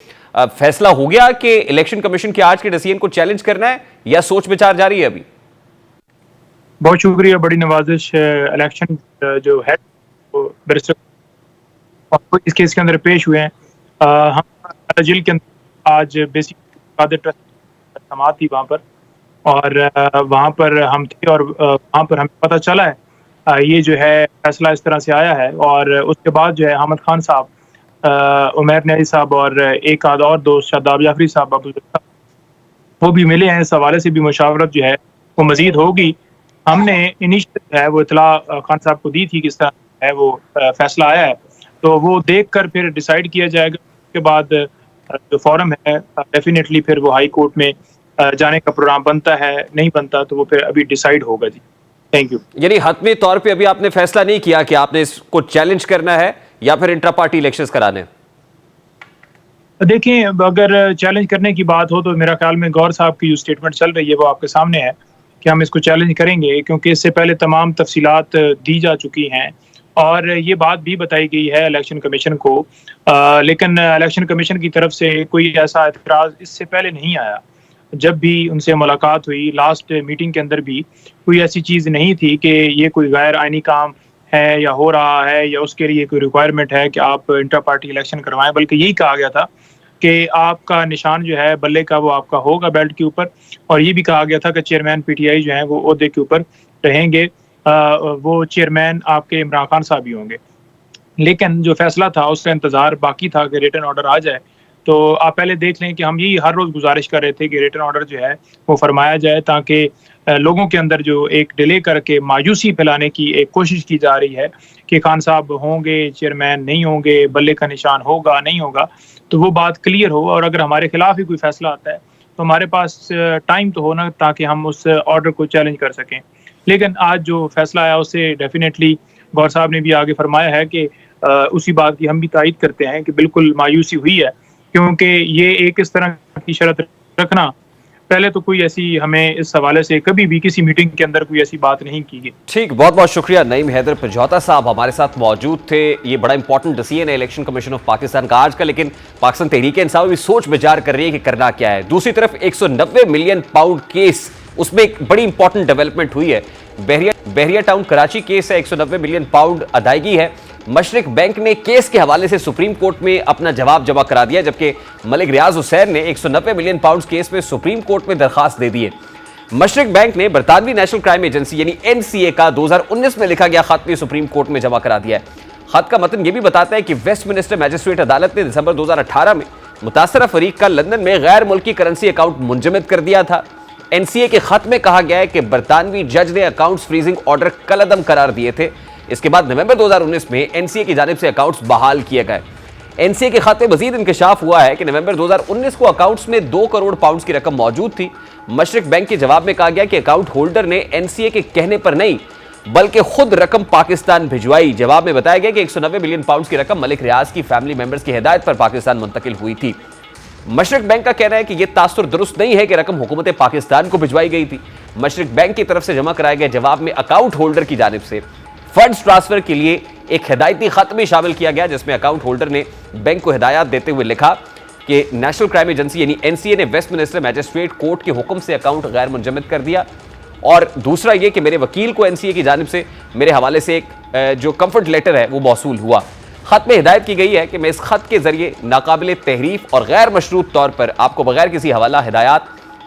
फैसला हो गया कि इलेक्शन कमीशन के आज के डिसीजन को चैलेंज करना है या सोच विचार जारी है अभी? बहुत शुक्रिया, बड़ी नवाजिश। इलेक्शन जो है वो बैरिस्टर इस केस के अंदर पेश हुए हैं। हम जेल के अंदर आज बेसिक समात थी वहाँ पर, और वहाँ पर हम थे, और वहाँ पर हमें पता चला है ये जो है फैसला इस तरह से आया है। और उसके बाद जो है अहमद खान साहब, उमैर न्यारी साहब और एक आध और दोस्त शादाब जाफरी साहब, वो भी मिले हैं। इस हवाले से भी मुशावरत जो है वो मजीद होगी। हमने इनिशियल जो है वो इतला खान साहब को दी थी किस तरह है वो फैसला आया है, तो वो देख कर फिर डिसाइड किया जाएगा। उसके बाद जो फॉरम है डेफिनेटली फिर वो हाई कोर्ट में जाने का प्रोग्राम बनता है, नहीं बनता तो वो फिर अभी डिसाइड होगा। जी, थैंक यू। यानी हतमी तौर पे अभी आपने फैसला नहीं किया कि आपने इसको चैलेंज करना है या फिर इंट्रा पार्टी इलेक्शंस कराने? देखिए, अगर चैलेंज करने की बात हो तो मेरा ख्याल में गौर साहब की जो स्टेटमेंट चल रही है वो आपके सामने है कि हम इसको चैलेंज करेंगे, क्योंकि इससे पहले तमाम तफसीलात दी जा चुकी हैं और ये बात भी बताई गई है इलेक्शन कमीशन को। लेकिन इलेक्शन कमीशन की तरफ से कोई ऐसा एतराज़ इससे पहले नहीं आया। जब भी उनसे मुलाकात हुई लास्ट मीटिंग के अंदर भी कोई ऐसी चीज़ नहीं थी कि ये कोई गैर आइनी काम है या हो रहा है या उसके लिए कोई रिक्वायरमेंट है कि आप इंटर पार्टी इलेक्शन करवाएं, बल्कि यही कहा गया था कि आपका निशान जो है बल्ले का वो आपका होगा बेल्ट के ऊपर। और ये भी कहा गया था कि चेयरमैन पीटीआई जो है वो ओहदे के ऊपर रहेंगे, वो चेयरमैन आपके इमरान खान साहब ही होंगे। लेकिन जो फैसला था उसका इंतज़ार बाकी था कि रिटन ऑर्डर आ जाए। तो आप पहले देख लें कि हम यही हर रोज़ गुजारिश कर रहे थे कि रिटन ऑर्डर जो है वो फरमाया जाए, ताकि लोगों के अंदर जो एक डिले करके मायूसी फैलाने की एक कोशिश की जा रही है कि खान साहब होंगे, चेयरमैन नहीं होंगे, बल्ले का निशान होगा नहीं होगा, तो वो बात क्लियर हो। और अगर हमारे खिलाफ ही कोई फैसला आता है तो हमारे पास टाइम तो हो ना, ताकि हम उस ऑर्डर को चैलेंज कर सकें। लेकिन आज जो फैसला आया उससे डेफिनेटली गौर साहब ने भी आगे फरमाया है कि उसी बात की हम भी तायद करते हैं कि बिल्कुल मायूसी हुई है, क्योंकि ये एक इस तरह की शर्त रखना, पहले तो कोई ऐसी हमें इस हवाले से कभी भी किसी मीटिंग के अंदर कोई ऐसी बात नहीं की गई। ठीक, बहुत बहुत शुक्रिया। नईम हैदर पजौता साहब हमारे साथ मौजूद थे। ये बड़ा इंपॉर्टेंट डिसीजन है इलेक्शन कमीशन ऑफ पाकिस्तान का आज का, लेकिन पाकिस्तान तहरीक इंसाफ भी सोच विचार कर रही है कि करना क्या है। दूसरी तरफ 190 मिलियन पाउंड केस, उसमें एक बड़ी इंपॉर्टेंट डेवलपमेंट हुई है। बहरिया टाउन कराची केस है, 190 मिलियन पाउंड अदायगी है। मशरिक बैंक ने केस के हवाले से सुप्रीम कोर्ट में अपना जवाब जमा करा दिया, जबकि मलिक रियाज हुसैन ने 190 मिलियन पाउंड केस में सुप्रीम कोर्ट में दरखास्त दे दी है। मशरिक बैंक ने बरतानवी नेशनल क्राइम एजेंसी यानी एनसीए का 2019 में लिखा गया खत भी सुप्रीम कोर्ट में जमा करा दिया है। खत का मतन यह भी बताता है कि वेस्टमिनिस्टर मैजिस्ट्रेट अदालत ने दिसंबर 2018 में मुतासरा फरीक का लंदन में गैर मुल्की करेंसी अकाउंट मुंजमद कर दिया था। एनसीए के खत में कहा गया है कि बरतानवी जज ने अकाउंट्स फ्रीजिंग ऑर्डर कलअदम करार दिए थे। इसके बाद नवंबर 2019 में एनसीए की जानिब से अकाउंट्स बहाल किए गए। एनसीए के खत में मजीद इंकशाफ हुआ है कि नवंबर 2019 को अकाउंट्स में 2 करोड़ पाउंड की रकम मौजूद थी। मशरिक बैंक के जवाब में कहा गया कि अकाउंट होल्डर ने एनसीए के कहने पर नहीं बल्कि खुद रकम पाकिस्तान भिजवाई। जवाब में बताया गया कि 190 मिलियन पाउंड की रकम मलिक रियाज की फैमिली मेंबर्स की हिदायत पर पाकिस्तान मुंतकिल हुई थी। मशरिक बैंक का कहना है कि यह तासुर दुरुस्त नहीं है कि रकम हुकूमत पाकिस्तान को भिजवाई गई थी। मशरिक बैंक की तरफ से जमा कराए गए जवाब में अकाउंट होल्डर की जानिब से फंड्स ट्रांसफर के लिए एक हिदायती खत भी शामिल किया गया, जिसमें अकाउंट होल्डर ने बैंक को हिदायत देते हुए लिखा कि नेशनल क्राइम एजेंसी यानी एनसीए ने वेस्टमिनिस्टर मैजिस्ट्रेट कोर्ट के हुक्म से अकाउंट गैर मुंजमद कर दिया। और दूसरा यह कि मेरे वकील को एनसीए की जानिब से मेरे हवाले से एक जो कंफर्ट लेटर है वो मौसूल हुआ। खत में हिदायत की गई है कि मैं इस खत के जरिए नाकाबिल तहरीफ और गैर मशरूत तौर पर आपको बगैर किसी हवाला, हिदायत,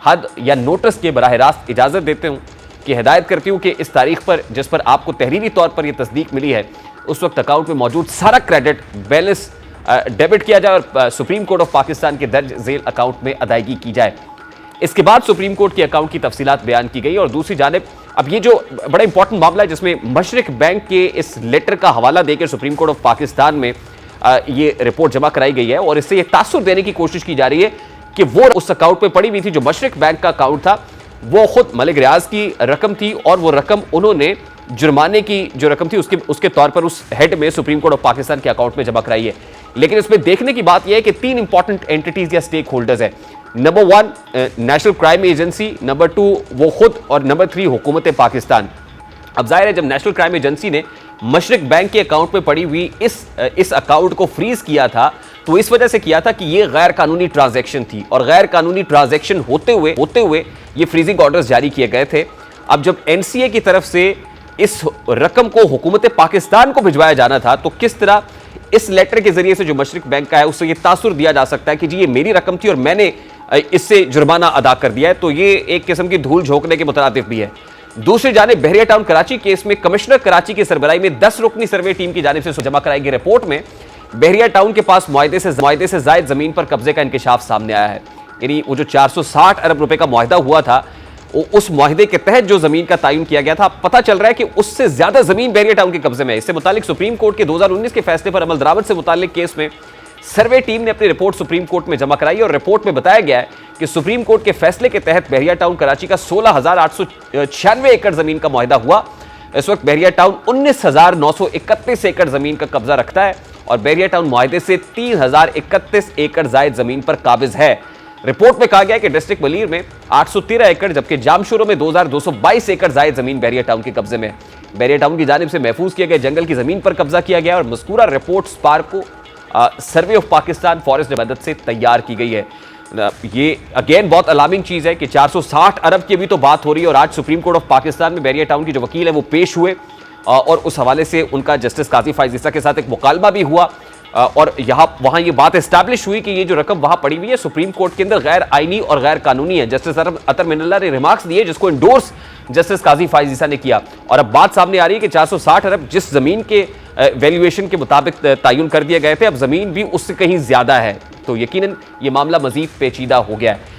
हद या नोटिस के बराह रास्त इजाज़त देते हूँ कि हिदायत करती हूँ कि इस तारीख पर जिस पर आपको तहरीरी तौर पर यह तस्दीक मिली है उस वक्त अकाउंट में मौजूद सारा क्रेडिट बैलेंस डेबिट किया जाए और सुप्रीम कोर्ट ऑफ पाकिस्तान के दर्ज झेल अकाउंट में अदायगी की जाए। इसके बाद सुप्रीम कोर्ट के अकाउंट की तफसीलात बयान की गई। और दूसरी जानिब अब ये जो बड़ा इंपॉर्टेंट मामला है जिसमें मशरिक बैंक के इस लेटर का हवाला देकर सुप्रीम कोर्ट ऑफ पाकिस्तान में ये रिपोर्ट जमा कराई गई है और इससे ये तासुर देने की कोशिश की जा रही है कि वो उस अकाउंट में पड़ी हुई थी जो मशरिक बैंक का अकाउंट था, वो खुद मलिक रियाज की रकम थी और वो रकम उन्होंने जुर्माने की जो रकम थी उसके तौर पर उस हेड में सुप्रीम कोर्ट ऑफ पाकिस्तान के अकाउंट में जमा कराई है। लेकिन इसमें देखने की बात यह है कि 3 इंपॉर्टेंट एंटिटीज या स्टेक होल्डर्स हैं। Number 1 national crime agency, number 2 वो खुद, और नंबर 3 हुकूमत पाकिस्तान। अब जाहिर है जब नेशनल क्राइम एजेंसी ने मशरिक बैंक के अकाउंट में पड़ी हुई इस अकाउंट को फ्रीज किया था तो इस वजह से किया था कि ये गैर कानूनी ट्रांजैक्शन थी और गैर कानूनी ट्रांजैक्शन होते हुए ये फ्रीजिंग ऑर्डर्स जारी किए गए थे। अब जब एनसीए की तरफ से इस रकम को हुकूमत पाकिस्तान को भिजवाया जाना था, तो किस तरह इस लेटर के जरिए से जो मशरिक बैंक का है उससे ये तासुर दिया जा सकता है कि जी ये मेरी रकम थी और मैंने इससे जुर्माना अदा कर दिया है, तो ये एक किस्म की धूल झोंकने के मुतरादिफ भी है। दूसरी जानिब बहरिया टाउन कराची केस में कमिश्नर कराची की सरबराही में 10 रुकनी सर्वे टीम की जानिब से जमा कराई गई रिपोर्ट में बहरिया टाउन के पास मुआहदे से जायद जमीन पर कब्जे का इंकशाफ सामने आया है। यानी वो जो 460 अरब रुपए का मुआहदा हुआ था, उस मुआहदे के तहत जो जमीन का तयन किया गया था, पता चल रहा है कि उससे ज्यादा जमीन बहरिया टाउन के कब्जे में है। इससे मुतालिक सुप्रीम कोर्ट के 2019 के फैसले पर अमल दरामद से मुतालिक केस में सर्वे टीम ने अपनी रिपोर्ट सुप्रीम कोर्ट में जमा कराई और रिपोर्ट में बताया गया है कि सुप्रीम कोर्ट के फैसले के तहत बहरिया टाउन कराची का 16,896 एकड़ जमीन का मुआहदा हुआ। इस वक्त बहरिया टाउन 19,931 एकड़ जमीन का कब्जा रखता है और बहरिया टाउन मुआहदे से 3,031 एकड़ जायद जमीन पर काबिज है। रिपोर्ट में कहा गया है कि डिस्ट्रिक्ट मलीर में 813 एकड़ जबकि जामशुरो में 2,222 एकड़ जायद जमीन बहरिया टाउन के कब्जे में है। बहरिया टाउन की जानिब से महफूज किए गए जंगल की जमीन पर कब्जा किया गया और मज़कूरा report SUPARCO survey of Pakistan forest की मदद से तैयार की गई है। ये अगेन बहुत अलार्मिंग चीज है कि 460 अरब की भी तो बात हो रही है और आज सुप्रीम कोर्ट ऑफ पाकिस्तान में बहरिया टाउन की जो वकील है वो पेश हुए और उस हवाले से उनका जस्टिस काजी फाइज ईसा के साथ एक मुकालमा भी हुआ और वहां ये बात एस्टैब्लिश हुई कि ये जो रकम वहां पड़ी हुई है सुप्रीम कोर्ट के अंदर गैर आईनी और गैर कानूनी है। जस्टिस अतर मिनल्ला ने रिमार्क्स दिए जिसको इंडोर्स जस्टिस काजी फाइज ईसा ने किया और अब बात सामने आ रही है कि 460 अरब जिस जमीन के वैल्यूएशन के मुताबिक तयन कर दिए गए थे, अब जमीन भी उससे कहीं ज्यादा है, तो यकीनन ये मामला मजीद पेचीदा हो गया है।